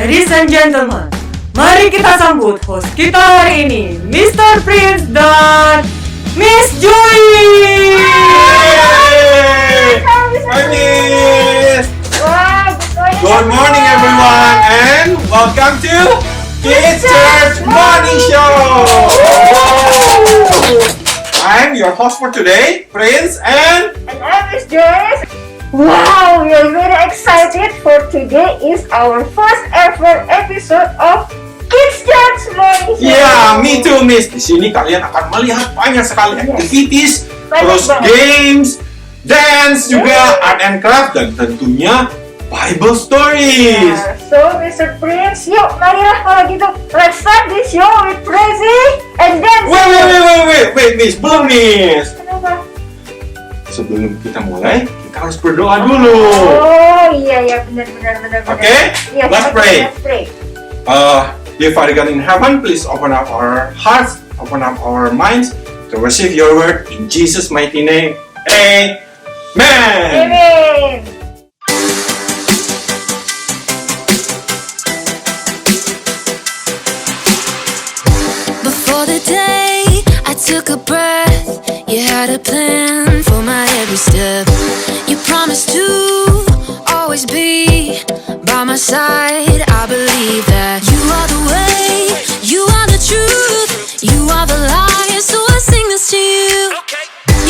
Ladies and gentlemen, mari kita sambut host kita hari ini, Mr. Prince dan Miss Joy. Hi, Miss! Good morning, everyone, and welcome to Kids Church Morning Show! I'm your host for today, Prince, and I'm Miss Joyce. Wow, we are very excited for today is our first ever episode of Kids Church Morning Show. yeah, me too, Miss. Di sini kalian akan melihat banyak sekali activities, terus games, dance juga, art and craft, dan tentunya Bible stories. Yeah. So, Mr. Prince, yuk, marilah kalau gitu, let's start this show with praising and dancing. Wait, Miss, belum, Miss. Kenapa? Sebelum kita mulai, kita harus berdoa dulu. Oh, iya, benar. Okay? Yes, Let's pray. Let's pray. Dear Father God in heaven, please open up our hearts, open up our minds to receive your word in Jesus' mighty name. Amen. Amen. Before the day I took a breath, you had a plan for my every step. You promised to always be by my side. I believe that you are the way, you are the truth, you are the light. So I sing this to you.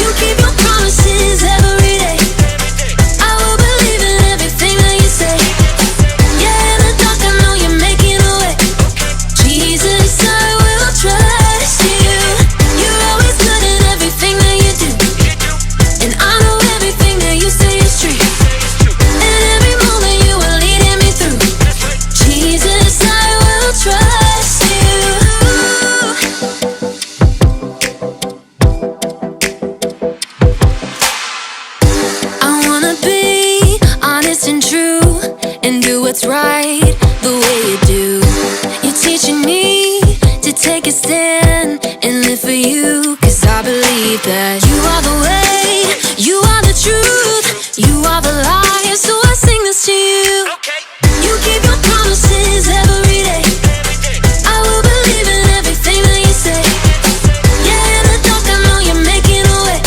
You keep your promises every day. I will believe in everything that you say. Yeah, in the dark I know you're making a way. Jesus, I will trust you. You're always good in everything that you do. And I know everything that you say is true. And every moment you are leading me through. Jesus, I will trust you. I wanna be honest and true and do what's right the way you do. You're teaching me to take a stand and live for you, 'cause I believe that you are the way, you are the truth, you are the light. So I sing this to you. You keep your promises every day. I will believe in everything that you say. Yeah, in the dark I know you're making a way.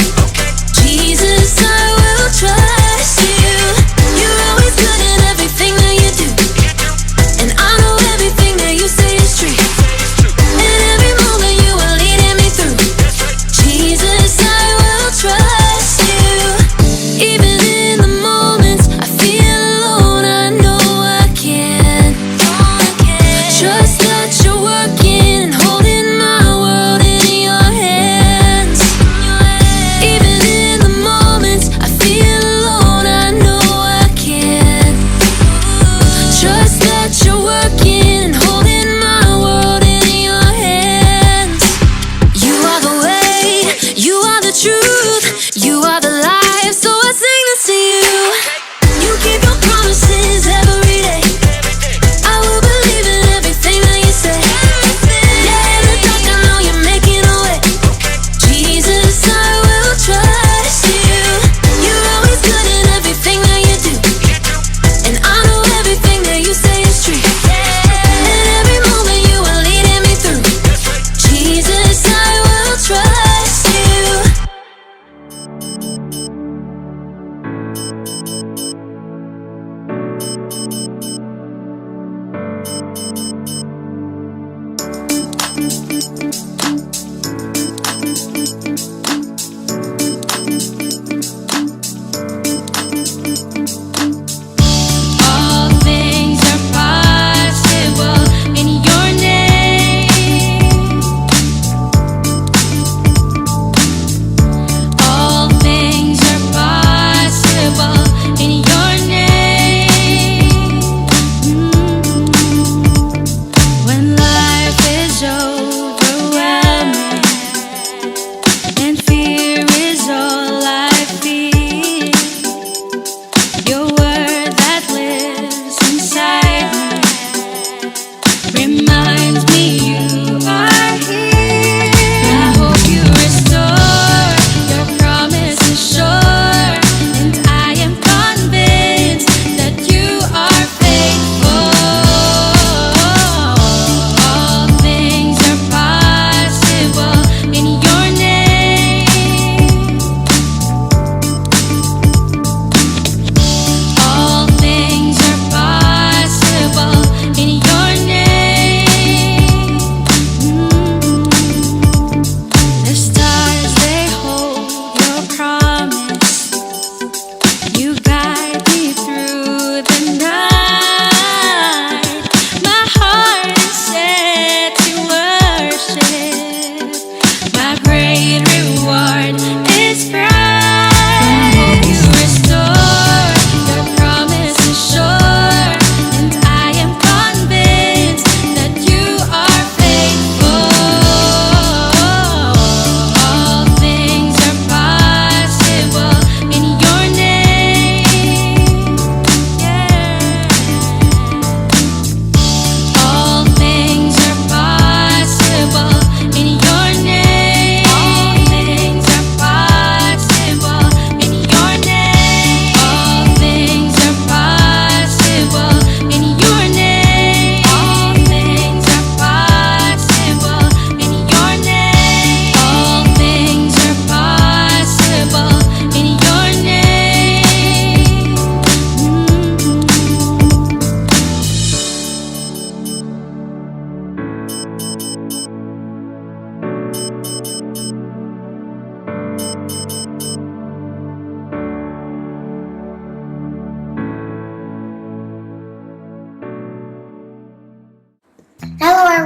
Jesus, I will trust you. You're always good in everything that you do. And I know everything that you say is true. And every moment you are leading me through. Jesus, I will trust you. Even in the moments I feel alone,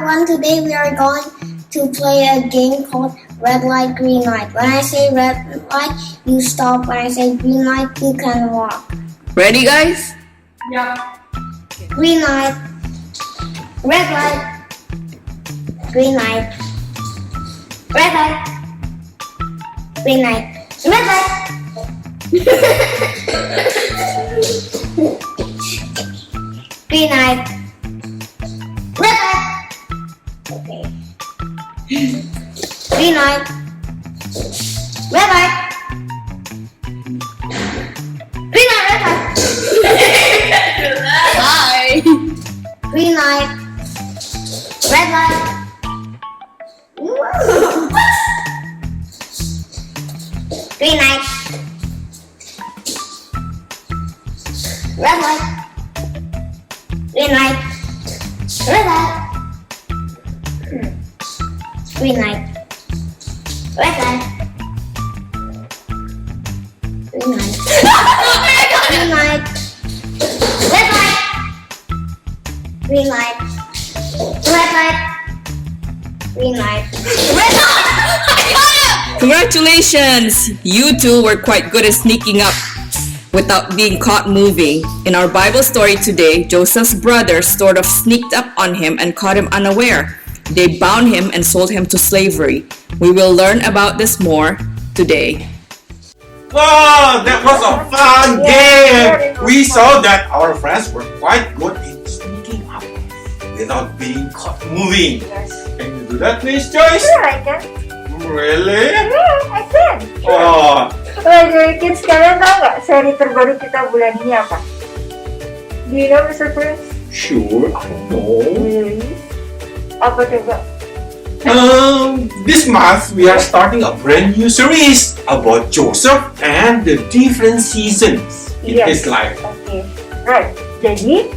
everyone. Today we are going to play a game called Red Light, Green Light. When I say red light, you stop. When I say green light, you can walk. Ready, guys? Green light, red light, green light, red light, green light, red light. Green light, red light. Okay. Green light, red light, green light, red light. Hi! Green light, red light. Green light, red light. Green light, red light. Green light, red light. Green light, green light, red light. Green light, red light. Green light, red light. Congratulations! You two were quite good at sneaking up without being caught moving. In our Bible story today, Joseph's brothers sort of sneaked up on him and caught him unaware. They bound him and sold him to slavery. We will learn about this more today. Wow, that was a fun game! We saw that our friends were quite good in sneaking up without being caught moving. Yes. Can you do that, Miss Joyce? Sure, I can. Really? Yeah, I can. Oh, Jadi kids, kalian tahu nggak seri terbaru kita bulan ini apa? Do you know, Mr. Prince? sure, I know. Really? Apa coba? This month we are starting a brand new series about Joseph and the different seasons in Yes. his life. Oke, right. Jadi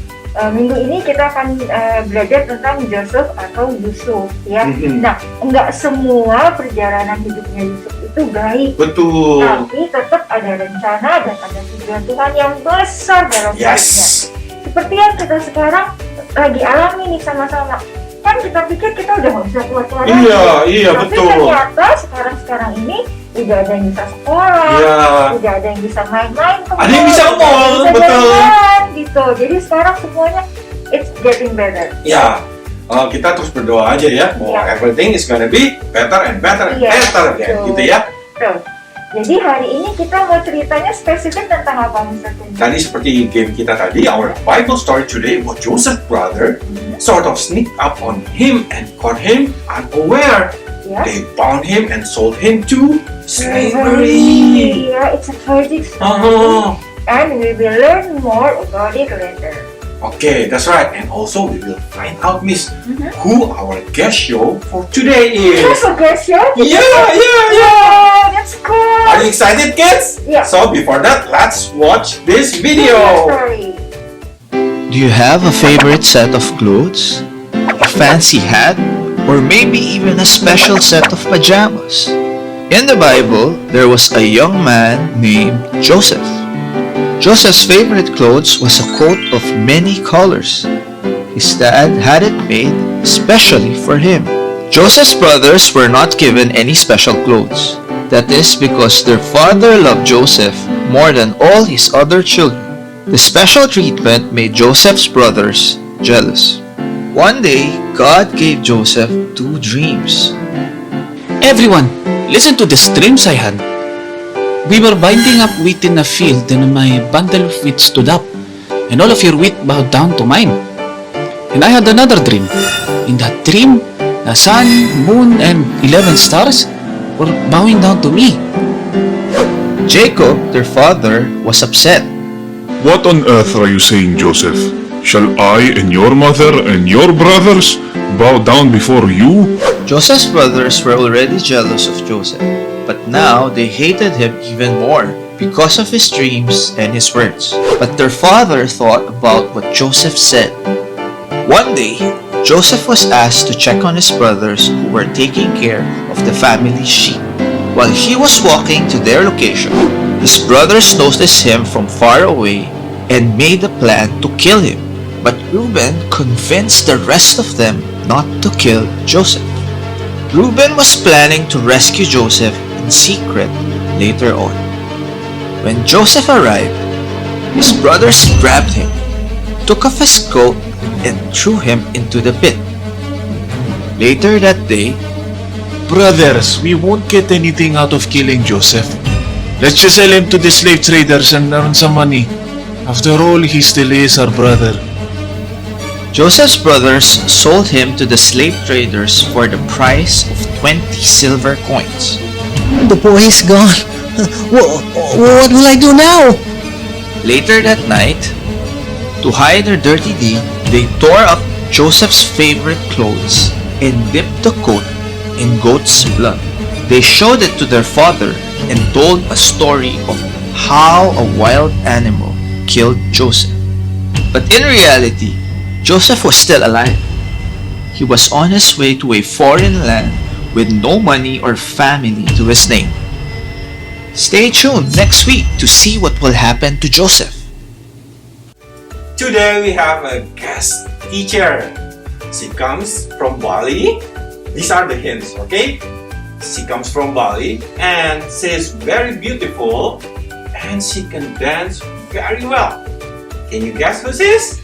minggu ini kita akan belajar tentang Joseph atau Yusuf, ya. Mhm. Nah, nggak semua perjalanan hidupnya Yusuf itu baik, Betul. tapi tetap ada rencana dan ada tujuan Tuhan yang besar dalam hidupnya. Yes. Seperti yang kita sekarang lagi alami nih sama-sama. Kan kita pikir kita udah nggak bisa keluar-keluar lagi. Iya, Tapi betul. ternyata sekarang ini udah ada yang bisa sekolah, Iya. udah ada yang bisa main-main ke Ada yang bisa mall, ke mall, ada yang bisa betul. jalan, gitu. Jadi sekarang semuanya it's getting better. Ya, kita terus berdoa aja ya, bahwa Iya. everything is gonna be better and better and Iya, better ya, betul. gitu ya. Betul. Jadi hari ini kita mau ceritanya spesifik tentang apa, Mr. Kunci? Tadi seperti game kita tadi, our Bible story today about Joseph's brother sort of sneaked up on him and caught him unaware. Ya. They bound him and sold him to slavery. Yeah, it's a tragic story. Uh-huh. And we will learn more about it later. Okay, that's right. And also we will find out, Miss, who our guest show for today is. Yes, okay, sure. Yeah. That's cool. Are you excited, kids? Yeah. So before that, let's watch this Your video. story. Do you have a favorite set of clothes? A fancy hat? Or maybe even a special set of pajamas? In the Bible, there was a young man named Joseph. Joseph's favorite clothes was a coat of many colors. His dad had it made especially for him. Joseph's brothers were not given any special clothes. That is because their father loved Joseph more than all his other children. The special treatment made Joseph's brothers jealous. One day, God gave Joseph 2 dreams. Everyone, listen to the dreams I had. We were binding up wheat in a field, and my bundle of wheat stood up, and all of your wheat bowed down to mine. And I had another dream. In that dream, the sun, moon, and 11 stars were bowing down to me. Jacob, their father, was upset. What on earth are you saying, Joseph? Shall I and your mother and your brothers bow down before you? Joseph's brothers were already jealous of Joseph, but now they hated him even more because of his dreams and his words. But their father thought about what Joseph said. One day, Joseph was asked to check on his brothers who were taking care of the family sheep. While he was walking to their location, his brothers noticed him from far away and made a plan to kill him. But Reuben convinced the rest of them not to kill Joseph. Reuben was planning to rescue Joseph in secret later on. When Joseph arrived, his brothers grabbed him, took off his coat, and threw him into the pit. Later that day, Brothers, we won't get anything out of killing Joseph. Let's just sell him to the slave traders and earn some money. After all, he still is our brother. Joseph's brothers sold him to the slave traders for the price of 20 silver coins. The boy is gone. What will I do now? Later that night, to hide their dirty deed, they tore up Joseph's favorite clothes and dipped the coat in goat's blood. They showed it to their father and told a story of how a wild animal killed Joseph. But in reality, Joseph was still alive. He was on his way to a foreign land with no money or family to his name. Stay tuned next week to see what will happen to Joseph. Today we have a guest teacher. She comes from Bali. These are the hints, okay? She comes from Bali and she's very beautiful and she can dance very well. Can you guess who she is?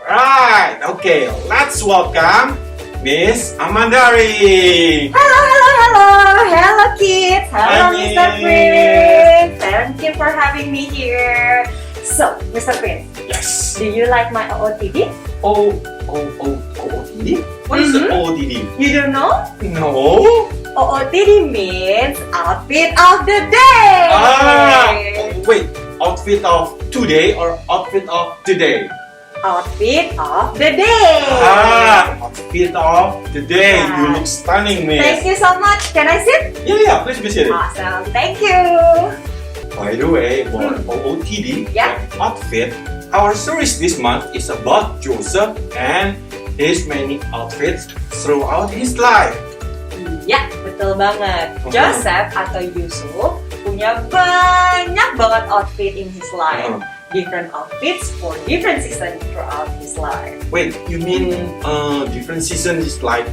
Right, okay, let's welcome Miss Amandari. Hello kids! Hello, Hi, Mr. Miss. Prince! Thank you for having me here. So, Mr. Prince, Yes. do you like my OOTD? OOTD? What is the OOTD? You don't know? No. OOTD means outfit of the day! Wait, outfit of today or outfit of today? Outfit of the day! Outfit of the day. Yeah. You look stunning, Miss. Thank you so much. Can I sit? Yeah, please be seated. Awesome. Thank you. By the way, about OOTD, Yeah. outfit, our series this month is about Joseph and his many outfits throughout his life. Ya, betul banget. Oh. Joseph atau Yusuf punya banyak banget outfit in his life. Different outfits for different seasons throughout his life. Wait, you mean different seasons is like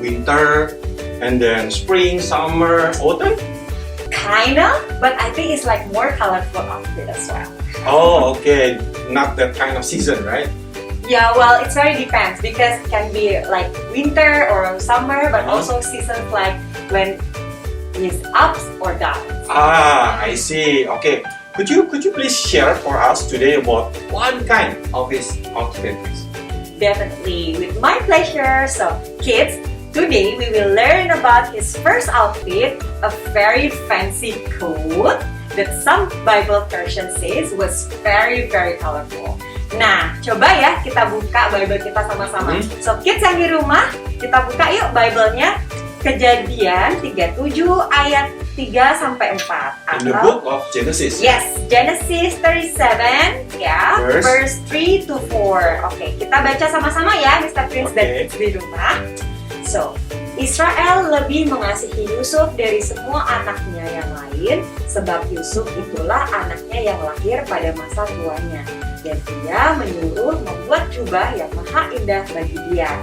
winter and then spring, summer, autumn? Kinda, but I think it's like more colorful outfit as well. Oh, okay. Not that kind of season, right? Yeah, well, it's very depends because it can be like winter or summer, but also seasons like when it's ups or downs. I see. Okay. Could you please share for us today about one kind of his outfit? Definitely, with my pleasure. So, kids, today we will learn about his first outfit, a very fancy coat that some Bible version says was very, very colorful. Nah, coba ya kita buka Bible kita sama-sama. So, kids yang di rumah, kita buka yuk Bible-nya. Kejadian 37 ayat 3-4. In the book of Genesis. Yes, Genesis 37, ya, verse 3-4. Oke, kita baca sama-sama ya, Mr. Prince dan kids di rumah. So, Israel lebih mengasihi Yusuf dari semua anaknya yang lain, sebab Yusuf itulah anaknya yang lahir pada masa tuanya. Dan dia menyuruh membuat jubah yang maha indah bagi dia.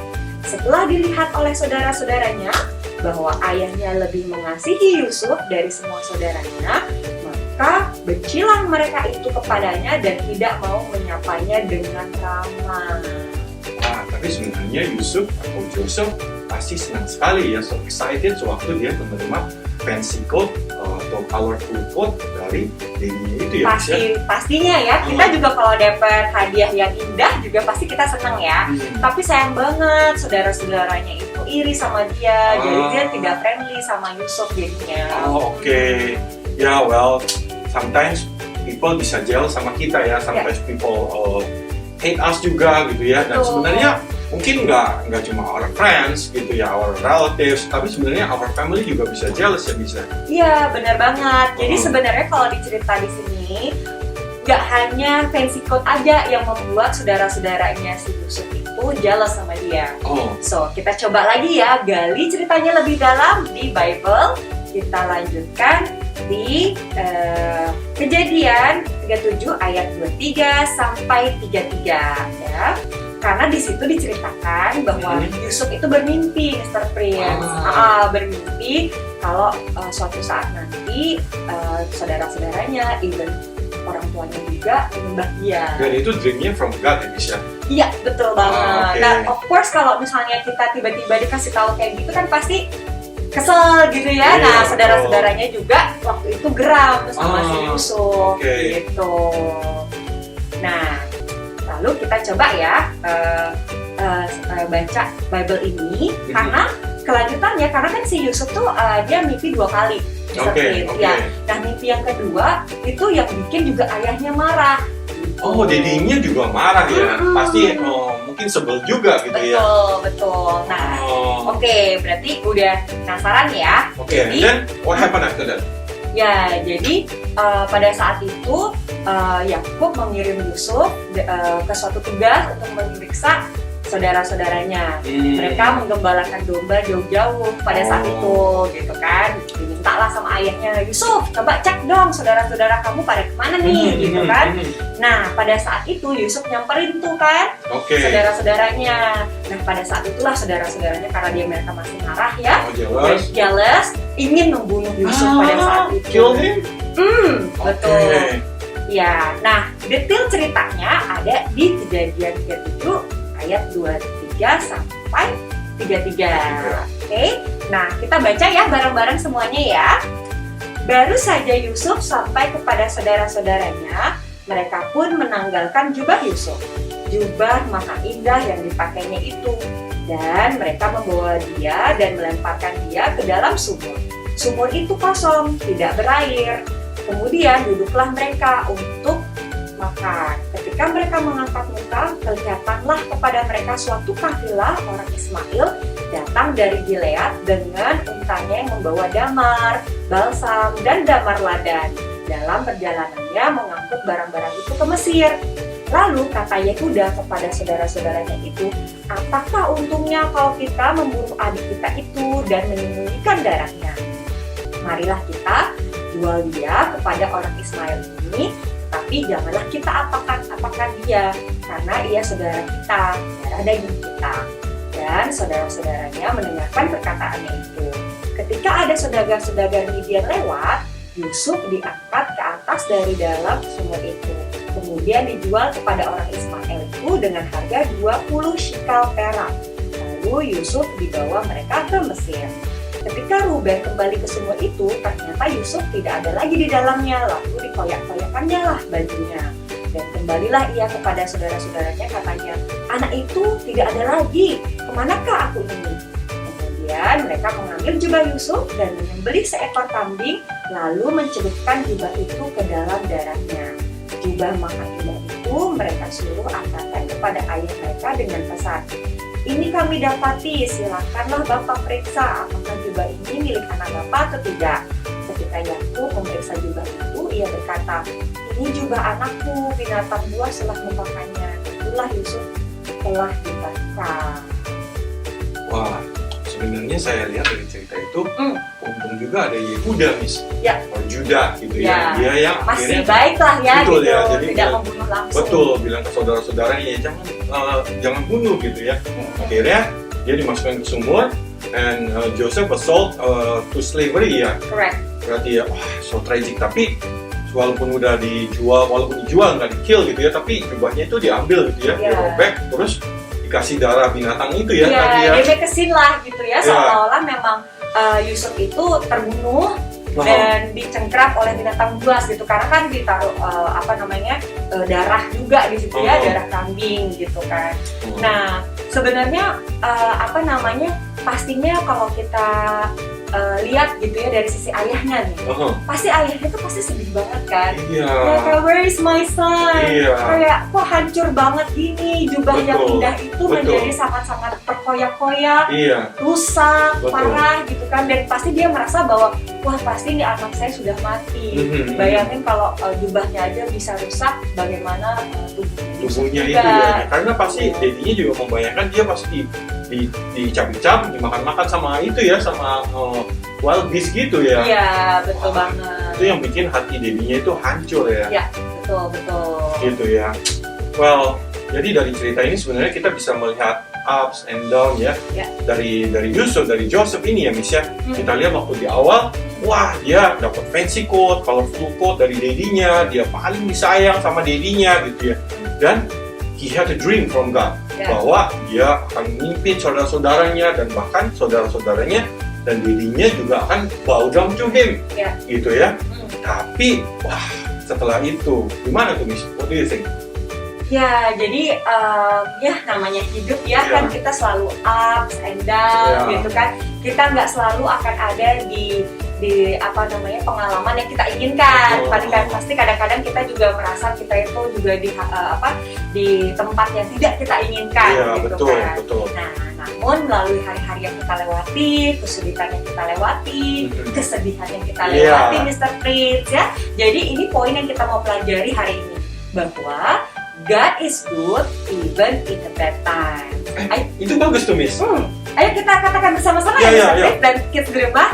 Setelah dilihat oleh saudara-saudaranya bahwa ayahnya lebih mengasihi Yusuf dari semua saudaranya, maka bencilah mereka itu kepadanya dan tidak mau menyapanya dengan ramah. Wah, tapi sebenarnya Yusuf atau Joseph pasti senang sekali ya, so excited sewaktu dia menerima fancy coat atau colorful coat dari dirinya itu ya. Pastinya ya, kita juga kalau dapat hadiah yang indah juga pasti kita senang ya. Tapi sayang banget saudara-saudaranya itu iri sama dia, jadi dia tidak friendly sama Yusuf jadinya. Okay. Yeah, well, sometimes people bisa jealous sama kita ya, sometimes people hate us juga gitu ya. Dan sebenarnya mungkin nggak cuma our friends gitu ya, our relatives, tapi sebenarnya our family juga bisa jealous ya, bisa. Iya, benar banget. Jadi sebenarnya kalau dicerita di sini nggak hanya fancy coat aja yang membuat saudara-saudaranya si Yusuf itu jealous sama dia. So, kita coba lagi ya, gali ceritanya lebih dalam di Bible. Kita lanjutkan di Kejadian 37 ayat 23-33 ya. Karena di situ diceritakan bahwa Yusuf itu bermimpi, Mr. Prince. Bermimpi kalau suatu saat nanti saudara-saudaranya, even orang tuanya juga menyembah dia. Dan itu dreamnya from God ya, Miss ya? Iya, betul banget. Okay. Nah, of course kalau misalnya kita tiba-tiba dikasih tahu kayak gitu kan pasti kesel gitu ya. Iya, Nah, saudara-saudaranya juga waktu itu geram sama si Yusuf okay. gitu. Nah, lalu kita coba ya baca Bible ini karena kelanjutannya, karena kan si Yusuf tuh dia mimpi 2 kali. Okay. Ya. Nah, mimpi yang kedua itu yang bikin juga ayahnya marah. Oh, dedinya juga marah ya? Pasti mungkin sebel juga gitu ya? Betul. Nah, oke, berarti udah penasaran ya? Oke, then what happened after that? Ya, jadi pada saat itu Yakub mengirim Yusuf ke suatu tugas untuk memeriksa saudara-saudaranya. Mereka menggembalakan domba jauh-jauh pada saat itu, gitu kan. Dimintalah sama ayahnya, Yusuf, coba cek dong saudara-saudara kamu pada kemana nih, gitu kan. Nah, pada saat itu Yusuf nyamperin tuh kan saudara-saudaranya. Nah, pada saat itulah saudara-saudaranya, karena mereka masih marah ya, jealous, ingin membunuh Yusuf pada saat itu. Kill him? Betul. Ya, nah detail ceritanya ada di Kejadian 37 ayat 23 sampai 33. Oke. Nah, kita baca ya bareng-bareng semuanya ya. Baru saja Yusuf sampai kepada saudara-saudaranya, mereka pun menanggalkan jubah Yusuf, jubah maha indah yang dipakainya itu, dan mereka membawa dia dan melemparkan dia ke dalam sumur. Sumur itu kosong, tidak berair. Kemudian duduklah mereka untuk makan. Ketika mereka mengangkat muka, kelihatanlah kepada mereka suatu kafilah orang Ismail datang dari Gilead dengan untanya yang membawa damar, balsam, dan damar ladan. Dalam perjalanannya mengangkut barang-barang itu ke Mesir. Lalu kata Yehuda kepada saudara-saudaranya itu, apakah untungnya kalau kita membunuh adik kita itu dan menyembunyikan darahnya? Marilah kita jual dia kepada orang Ismail ini, tapi janganlah kita apakan dia, karena ia saudara kita, darah daging kita. Dan saudara-saudaranya mendengarkan perkataannya itu. Ketika ada saudagar-saudagar Midian lewat, Yusuf diangkat ke atas dari dalam sumur itu. Kemudian dijual kepada orang Ismail itu dengan harga 20 shikal perak. Lalu Yusuf dibawa mereka ke Mesir. Ketika Ruben kembali ke sumur itu, ternyata Yusuf tidak ada lagi di dalamnya, lalu dikoyak-koyakannya lah bajunya. Dan kembalilah ia kepada saudara-saudaranya, katanya, anak itu tidak ada lagi, kemanakah aku ini? Kemudian mereka mengambil jubah Yusuf dan menyembelih seekor kambing, lalu mencelupkan jubah itu ke dalam darahnya. Jubah maha indah itu mereka suruh angkatkan kepada ayah mereka dengan pesan, ini kami dapati, silakanlah Bapak periksa apakah jubah ini milik anak Bapak atau tidak. Ketika Yakub memeriksa jubah itu, ia berkata, ini jubah anakku, binatang buas telah memakainya. Itulah Yusuf telah dibaca. Wah, sebenarnya saya lihat dari cerita itu, untung juga ada Yehuda, Miss. Ya. Atau Juda gitu ya. Dia yang masih baik lah ya, betul, gitu. Ya, jadi tidak membunuh langsung. Betul, bilang ke saudara-saudaranya, jangan bunuh gitu ya. Akhirnya dia dimasukkan ke sumur, and Joseph was sold to slavery ya. Correct. Berarti ya, so tragic. Tapi walaupun dijual nggak di-kill gitu ya, tapi jubahnya itu diambil gitu ya, dirobek, terus dikasih darah binatang itu ya. Iya, dia kesin lah gitu ya, seolah-olah memang Yusuf itu terbunuh dan dicengkram oleh binatang buas gitu, karena kan ditaruh darah juga di situ ya, darah kambing gitu kan. Nah, sebenarnya pastinya kalau kita lihat gitu ya dari sisi ayahnya nih, pasti ayahnya tuh pasti sedih banget kan. Kayak where is my son? Kayak kok hancur banget gini, jubah yang indah itu menjadi sangat-sangat terkoyak-koyak, rusak, parah gitu kan. Dan pasti dia merasa bahwa wah pasti nih anak saya sudah mati. Bayangin kalau jubahnya aja bisa rusak, bagaimana tubuhnya itu ya. Karena pasti dedinya juga membayangkan dia pasti dicabik-cabik, dimakan-makan sama itu ya, sama wild beast gitu ya. Iya, betul banget. Itu yang bikin hati dedinya itu hancur ya. Iya, betul. Gitu ya. Well, Jadi dari cerita ini sebenarnya kita bisa melihat ups and down ya. Ya. Dari Joseph ini ya Miss ya. Kita lihat waktu di awal, wah dia dapat fancy coat, colorful coat dari dedinya, dia paling disayang sama dedinya gitu ya. Dan he had a dream from God bahwa dia akan memimpin saudara-saudaranya dan bahkan saudara-saudaranya dan dedinya juga akan bow down to him gitu ya. Tapi wah setelah itu gimana tuh Miss? What do you think? Ya, jadi ya namanya hidup ya kan kita selalu ups and down gitu kan. Kita nggak selalu akan ada di apa namanya pengalaman yang kita inginkan. Pasti kadang-kadang kita juga merasa kita itu juga di tempat yang tidak kita inginkan gitu kan. Betul. Nah, namun melalui hari-hari yang kita lewati, kesulitan yang kita lewati, kesedihan yang kita lewati, Mr. Prince ya. Jadi ini poin yang kita mau pelajari hari ini bahwa God is good even in the bad times. Itu bagus tuh Miss. Ayo kita katakan bersama-sama ya Mr. Prince dan kids di rumah.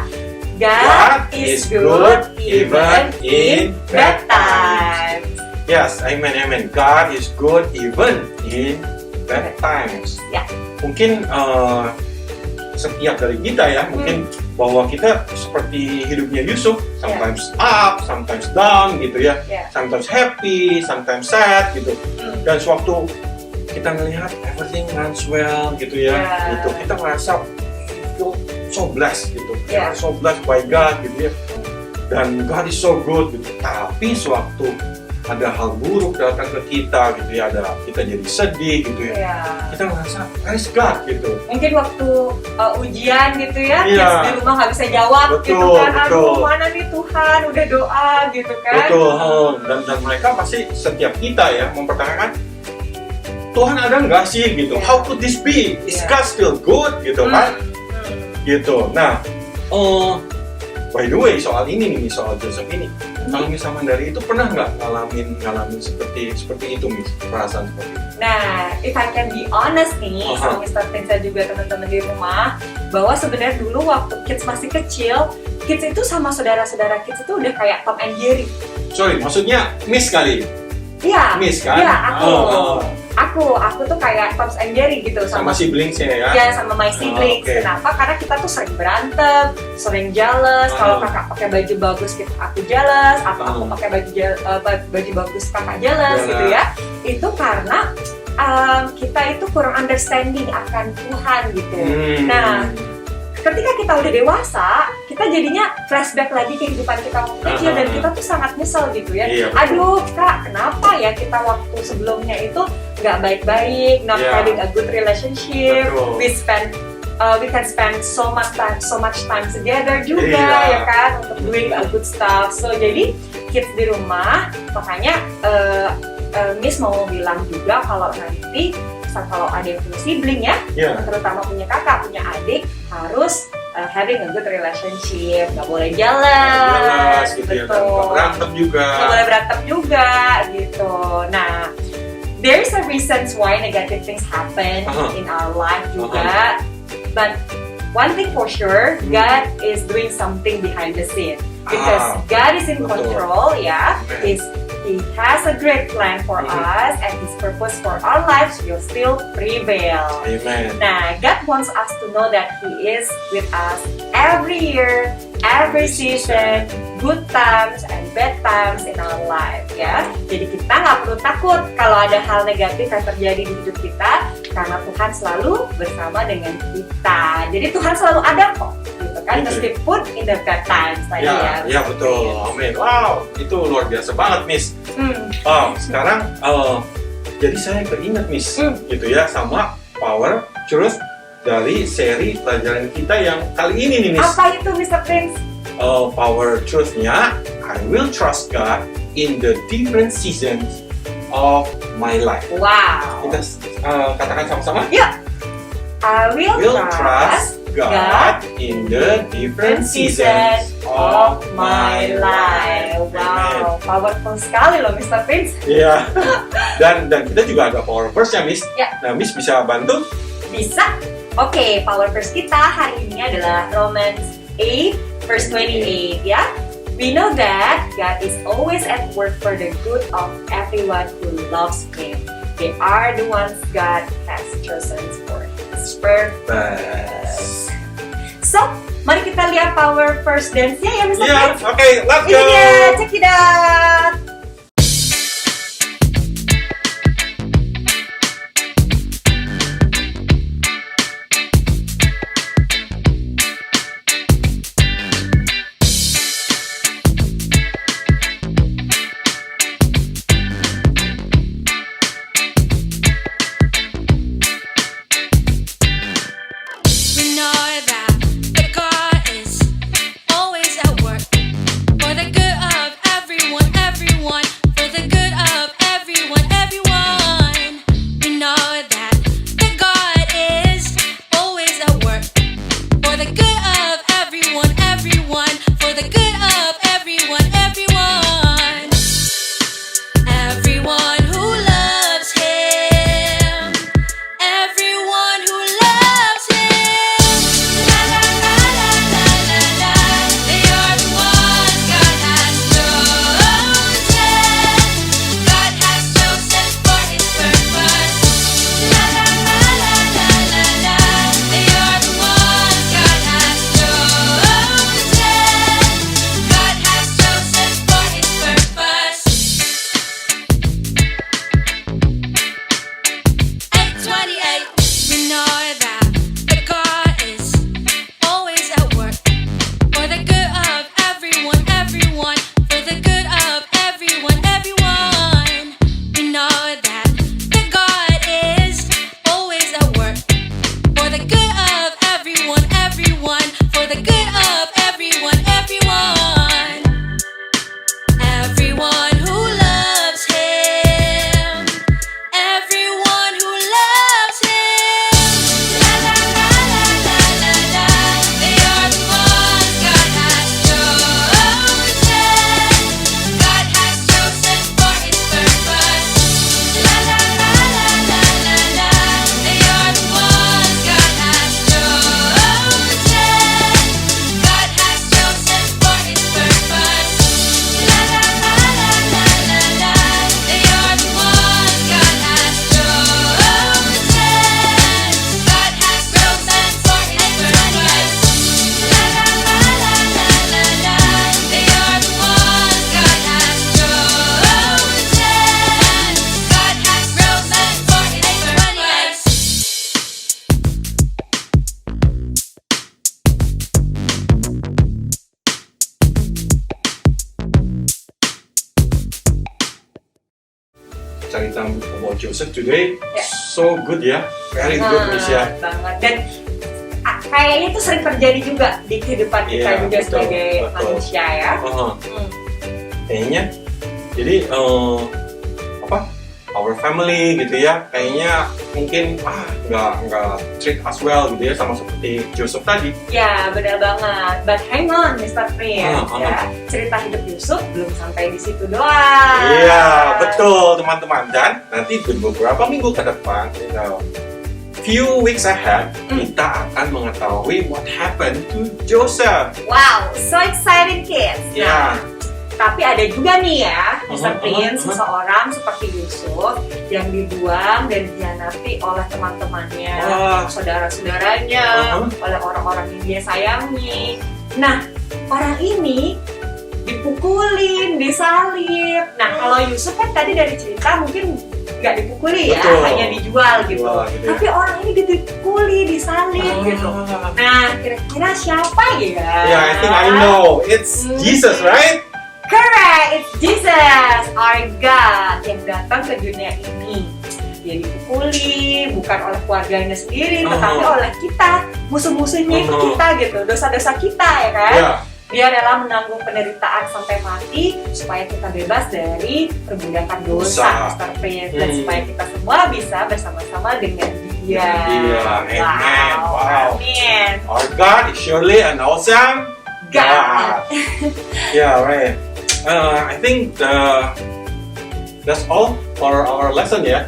God is good even in bad times. Yes, amen. God is good even in bad times. Ya. Mungkin setiap dari kita ya, mungkin bahwa kita seperti hidupnya Yusuf, sometimes up, sometimes down gitu ya, sometimes happy, sometimes sad gitu. Dan sewaktu kita melihat everything runs well gitu ya, gitu kita merasa feel so blessed gitu, so blessed by God gitu ya. Dan God is so good gitu. Tapi sewaktu ada hal buruk datang ke kita gitu ya, kita jadi sedih gitu ya, kita merasa where is God gitu. Mungkin waktu ujian gitu ya, kids di rumah nggak bisa jawab gitu kan, aduh mana nih Tuhan udah doa gitu kan. Dan mereka pasti setiap kita ya mempertanyakan Tuhan ada nggak sih gitu, how could this be, is God still good gitu kan, gitu. Nah by the way soal ini nih, soal Joseph ini, kalau misalnya dari itu pernah nggak ngalamin seperti itu Miss, perasaan seperti itu? Nah, if I can be honest nih, sama Mr. Prince dan juga teman-teman di rumah, bahwa sebenarnya dulu waktu kids masih kecil, kids itu sama saudara-saudara kids itu udah kayak Tom and Jerry. Sorry, maksudnya Miss kali? Iya. Miss kan? Iya, aku tuh kayak Tom and Jerry gitu sama siblingsnya ya? Iya, sama my siblings. Kenapa? Karena kita tuh sering berantem, sering jealous. Kalau kakak pakai baju bagus, aku jealous. Atau aku pakai baju bagus, kakak jealous gitu ya. Itu karena kita itu kurang understanding akan Tuhan gitu. Nah, ketika kita udah dewasa, kita jadinya flashback lagi kehidupan kita waktu kecil dan kita tuh sangat nyesel gitu ya. Aduh, Kak, kenapa ya kita waktu sebelumnya itu nggak baik-baik, not having a good relationship. We can spend so much time together juga ya kan untuk doing a good stuff. So jadi kids di rumah, makanya Miss mau bilang juga kalau nanti kalau ada yang punya sibling ya, terutama punya kakak, punya adik, harus having a good relationship, nggak boleh jealous gitu ya, nggak berantem juga, gitu. Nah, there's a reasons why negative things happen in our life juga, but one thing for sure, God is doing something behind the scene because God is in control, He has a great plan for us and His purpose for our lives will still prevail. Amen. Nah, God wants us to know that He is with us every year, every season, good times and bad times in our life ya. Jadi kita nggak perlu takut kalau ada hal negatif yang terjadi di hidup kita karena Tuhan selalu bersama dengan kita. Jadi Tuhan selalu ada kok. Kan meskipun in the bad times tadi ya. Ya betul, amin. Wow, itu luar biasa banget Miss. Sekarang jadi saya keinget Miss gitu ya sama Power Truth dari seri pelajaran kita yang kali ini nih Miss. Apa itu Mr. Prince? Power Truth-nya, I will trust God in the different seasons of my life. Wow. Kita katakan sama-sama? Yuk. I will trust God in the different seasons of my life. Wow, powerful sekali loh Mr. Prince. Iya. Dan kita juga ada power verse ya Miss. Nah Miss bisa bantu? Bisa. Oke, power verse kita hari ini adalah Romans 8 verse 28 ya. We know that God is always at work for the good of everyone who loves Him. They are the ones God has chosen for His purpose. So, mari kita lihat power first dance-nya ya, Mr. Yeah, Prince. okay, let's Ini go. dia, check it out. We know that the God is always at work for the good of everyone, everyone, for the good of everyone, everyone. We know that the God is always at work for the good of everyone, everyone, for the good of everyone, everyone. Everyone who loves Him. Everyone who loves Him. La la la la la la la. They are the ones God has chosen. God has chosen for His purpose. La la la la la la la. They are the ones God has chosen. God has chosen for His purpose. 8:28. We know that the God is always at work for the good of everyone, everyone, for the good of everyone, everyone. We know that the God is always at work for the good of everyone, everyone, for the good of everyone, everyone. Everyone who loves Him. Everyone who loves Him. La la la la la la la. They are the ones God has chosen. God has chosen for His purpose. La la la la la la la. They are the ones God has chosen. God has chosen for His purpose. La la la la la la la. They are the ones God has chosen. God has chosen for His purpose. La la la la la la la. They are the ones God has chosen. God has chosen for His purpose. Cerita about Joseph today, Yeah. so good ya, very good, Miss ya. Banget. Dan kayaknya itu sering terjadi juga di kehidupan kita Iya, juga betul, sebagai betul. manusia ya. Uh-huh. Kayaknya, jadi apa? Our family gitu ya, kayaknya mungkin nggak treat us well gitu ya, sama seperti Joseph tadi. Ya, benar banget. But hang on, Mr. Prince, Uh-huh. ya. Cerita hidup Yusuf belum sampai di situ doang. Iya, betul teman-teman. Dan nanti di beberapa minggu ke depan, few weeks ahead, kita akan mengetahui what happened to Joseph. Wow, so exciting kids. Ya. Nah, tapi ada juga nih ya, Mr. Uh-huh, Prince, uh-huh. seseorang seperti Yusuf yang dibuang dan dikhianati oleh teman-temannya, Wah. saudara-saudaranya, Uh-huh. oleh orang-orang yang dia sayangi. Nah, orang ini dipukulin, disalib. Nah, kalau Yusuf kan tadi dari cerita mungkin nggak dipukuli ya, Betul. hanya dijual gitu. Dijual gitu ya. Tapi orang ini dipukuli, disalib gitu. Nah, kira-kira siapa ya? Yeah, I think I know. It's Jesus, right? Correct, it's Jesus, our God yang datang ke dunia ini. Dia dipukuli bukan oleh keluarganya sendiri, tetapi oleh kita, musuh-musuhnya itu kita gitu, dosa-dosa kita ya kan. Yeah. Dia rela menanggung penderitaan sampai mati supaya kita bebas dari perbudakan dosa, Mr. Prince, dan supaya kita semua bisa bersama-sama dengan Dia. Iya, amen. Wow. Amin. Our God is surely an awesome God. Yeah, right. I think that's all for our lesson ya.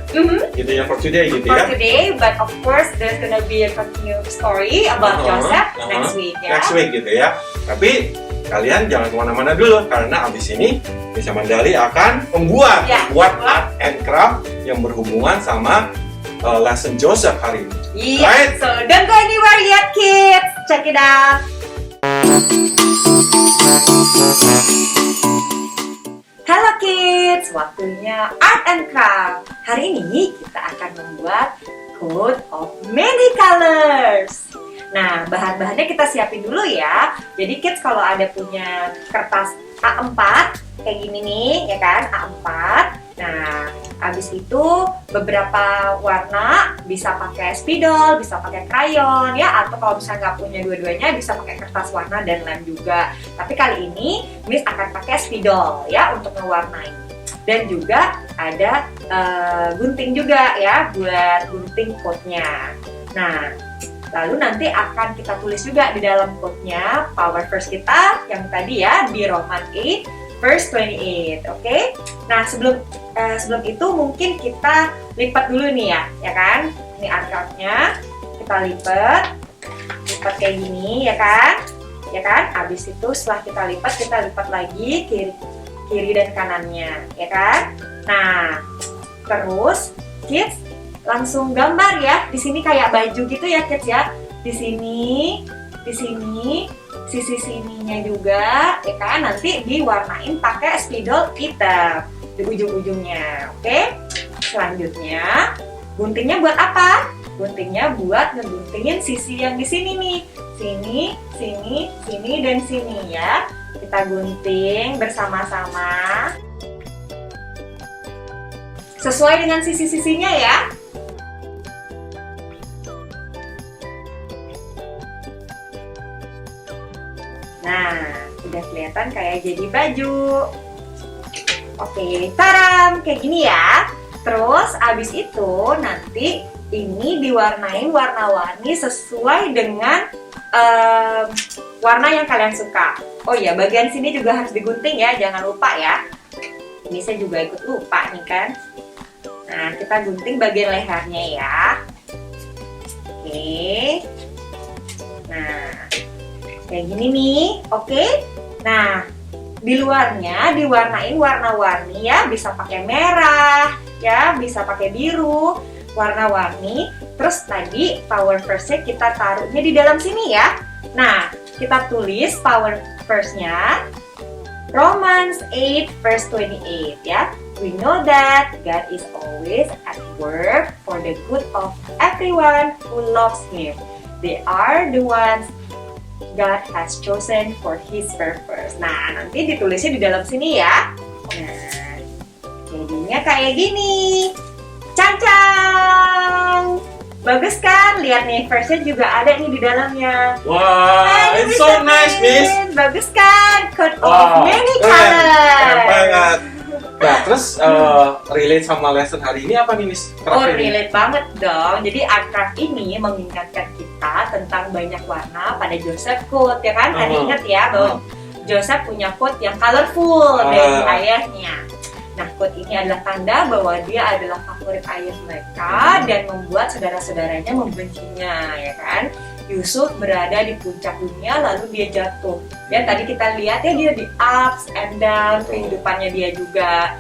Gitu ya for today gitu For ya. today, but of course there's gonna be a continued story about Joseph next week ya. Next week gitu ya. Tapi kalian jangan kemana-mana dulu karena abis ini Miss Amandali akan membuat art and craft yang berhubungan sama lesson Joseph hari ini. Iya, Right? so don't go anywhere yet, kids. Check it out. Halo kids, waktunya art and craft. Hari ini kita akan membuat coat of many colors. Nah, bahan-bahannya kita siapin dulu ya. Jadi kids kalau ada punya kertas A4 kayak gini nih, ya kan, A4. Nah, habis itu beberapa warna bisa pakai spidol, bisa pakai krayon ya, atau kalau misalnya nggak punya dua-duanya bisa pakai kertas warna dan lem juga. Tapi kali ini Miss akan pakai spidol ya untuk mewarnai. Dan juga ada gunting juga ya buat gunting coatnya. Nah, lalu nanti akan kita tulis juga di dalam coatnya power verse kita yang tadi ya di Roman 8 verse 28, oke? Nah sebelum itu mungkin kita lipat dulu nih ya kan? Ini artworknya kita lipat kayak gini ya kan? Abis itu setelah kita lipat lagi kiri dan kanannya ya kan? Nah terus kids langsung gambar ya. Di sini kayak baju gitu ya kids ya. Di sini sisi sininya juga ya kan, nanti diwarnain pakai spidol hitam di ujung-ujungnya. Oke. Selanjutnya guntingnya buat apa? Guntingnya buat ngeguntingin sisi yang di sini nih. Sini dan sini ya. Kita gunting bersama-sama sesuai dengan sisi-sisinya ya. Nah, udah kelihatan kayak jadi baju. Oke, taram, kayak gini ya. Terus abis itu nanti ini diwarnain warna-warni sesuai dengan warna yang kalian suka. Oh iya, bagian sini juga harus digunting ya, jangan lupa ya. Ini saya juga ikut lupa nih kan. Nah, kita gunting bagian lehernya ya. Oke. Nah, kayak gini nih, oke? Nah, di luarnya diwarnain warna-warni ya, bisa pakai merah, ya, bisa pakai biru, warna-warni. Terus tadi power verse-nya kita taruhnya di dalam sini ya. Nah, kita tulis power verse-nya Romans 8 verse 28 ya. We know that God is always at work for the good of everyone who loves Him. They are the ones God has chosen for His purpose. Nah, nanti ditulisnya di dalam sini ya. Nah, jadinya kayak gini. Cancang! Bagus kan? Lihat nih, verse-nya juga ada nih di dalamnya. Wow, it's so nice, Miss. Bagus kan? Coat of many colors. Keren banget. Nah, terus relate sama lesson hari ini apa nih, Miss? Oh, relate banget dong. Jadi art craft ini mengingatkan kita tentang banyak warna pada Joseph coat, ya kan? Tadi ingat ya bahwa Joseph punya coat yang colorful dari ayahnya. Nah, coat ini adalah tanda bahwa dia adalah favorit ayah mereka dan membuat saudara-saudaranya membencinya, ya kan? Yusuf berada di puncak dunia lalu dia jatuh. Dan tadi kita lihat ya dia di ups and down kehidupannya dia juga.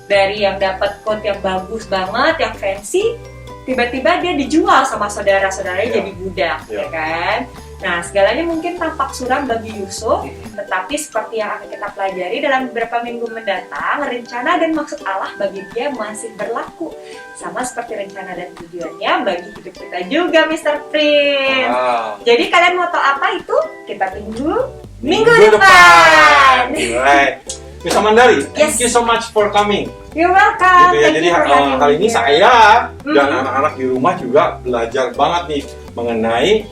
Dari yang dapat coat yang bagus banget, yang fancy, tiba-tiba dia dijual sama saudara-saudaranya jadi budak, ya kan? Nah, segalanya mungkin tampak suram bagi Yusuf, tetapi seperti yang akan kita pelajari dalam beberapa minggu mendatang, rencana dan maksud Allah bagi dia masih berlaku. Sama seperti rencana dan tujuannya bagi hidup kita juga, Mr. Prince. Wow. Jadi kalian mau tahu apa itu? Kita tunggu minggu depan. Right. Miss Amandali, thank you so much for coming. You're welcome. Gitu ya. Thank Jadi you for having kali me ini here. saya dan anak-anak di rumah juga belajar banget nih mengenai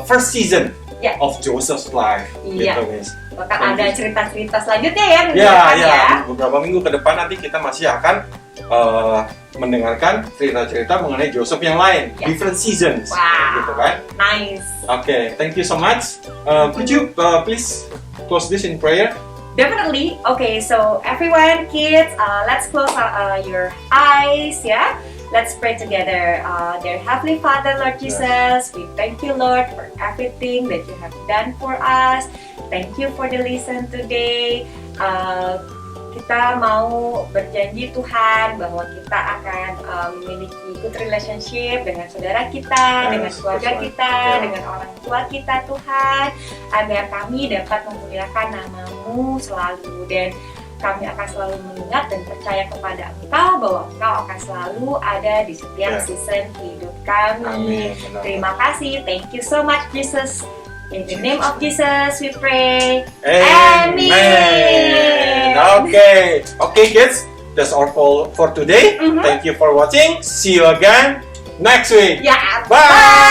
first season of Joseph's life. Iya. Gitu, Miss. Bahkan ada cerita-cerita selanjutnya ya minggu Ya, depan ya. ya. Beberapa minggu ke depan nanti kita masih akan mendengarkan cerita-cerita mengenai Joseph yang lain, different seasons, Wow. gitu kan? Nice. Okay, thank you so much. Could you please close this in prayer? Definitely. Okay, so everyone, kids, let's close your eyes, yeah? Let's pray together. Dear Heavenly Father, Lord Jesus, we thank you, Lord, for everything that you have done for us. thank you for the listen today. Kita mau berjanji Tuhan bahwa kita akan memiliki good relationship dengan saudara kita, dengan keluarga kita, dengan orang tua kita Tuhan, agar kami dapat memuliakan nama-Mu selalu, dan kami akan selalu mengingat dan percaya kepada Engkau bahwa Engkau akan selalu ada di setiap season hidup kami. Amin. Terima kasih, thank you so much Jesus. In the name of Jesus we pray. Amen. Okay, kids. That's all for today. Thank you for watching. See you again next week. Yeah. Bye.